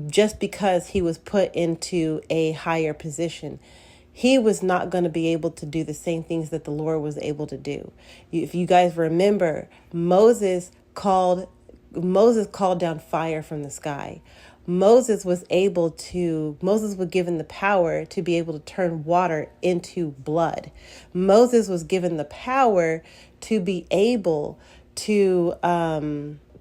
just because he was put into a higher position. He was not going to be able to do the same things that the Lord was able to do. If you guys remember, Moses called down fire from the sky. Moses was given the power to be able to turn water into blood. Moses was given the power to be able to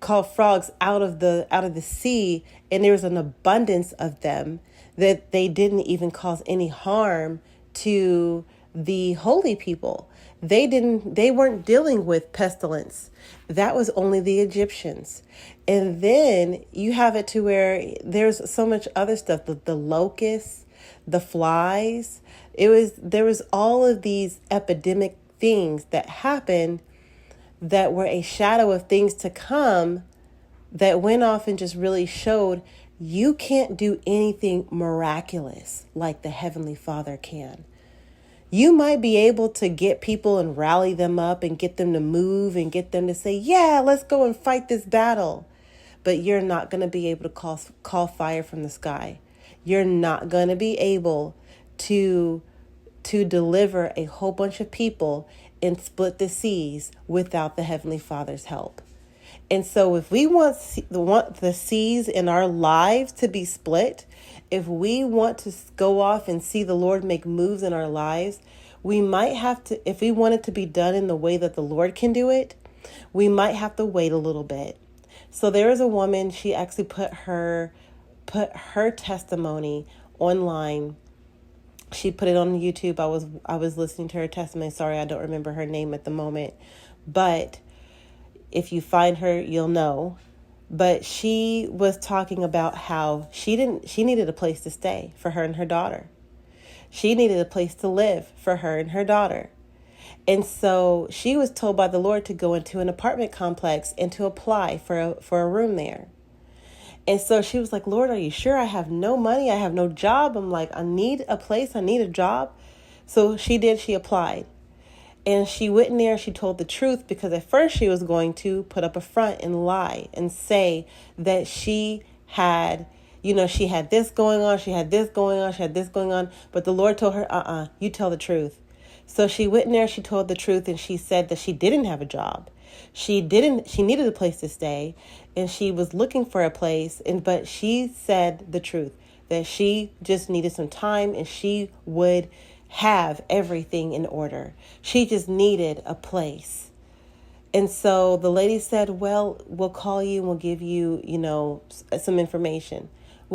call frogs out of the sea, and there was an abundance of them that they didn't even cause any harm to the holy people. They weren't dealing with pestilence. That was only the Egyptians. And then you have it to where there's so much other stuff, the locusts, the flies. There was all of these epidemic things that happened that were a shadow of things to come, that went off and just really showed you can't do anything miraculous like the Heavenly Father can. You might be able to get people and rally them up and get them to move and get them to say, yeah, let's go and fight this battle. But you're not going to be able to call fire from the sky. You're not going to be able to deliver a whole bunch of people and split the seas without the Heavenly Father's help. And so if we want the seas in our lives to be split, if we want to go off and see the Lord make moves in our lives, we might have to, if we want it to be done in the way that the Lord can do it, we might have to wait a little bit. So there is a woman, she actually put her testimony online. She put it on YouTube. I was listening to her testimony. Sorry, I don't remember her name at the moment. But if you find her, you'll know. But she was talking about how she needed a place to stay for her and her daughter. She needed a place to live for her and her daughter. And so she was told by the Lord to go into an apartment complex and to apply for a room there. And so she was like, Lord, are you sure? I have no money. I have no job. I'm like, I need a place. I need a job. So she did. She applied. And she went in there and she told the truth, because at first she was going to put up a front and lie and say that she had, she had this going on. She had this going on. She had this going on. But the Lord told her, you tell the truth. So she went in there, she told the truth, and she said that she didn't have a job. She needed a place to stay, and she was looking for a place, but she said the truth, that she just needed some time and she would have everything in order. She just needed a place. And so the lady said, well, we'll call you and we'll give you, some information.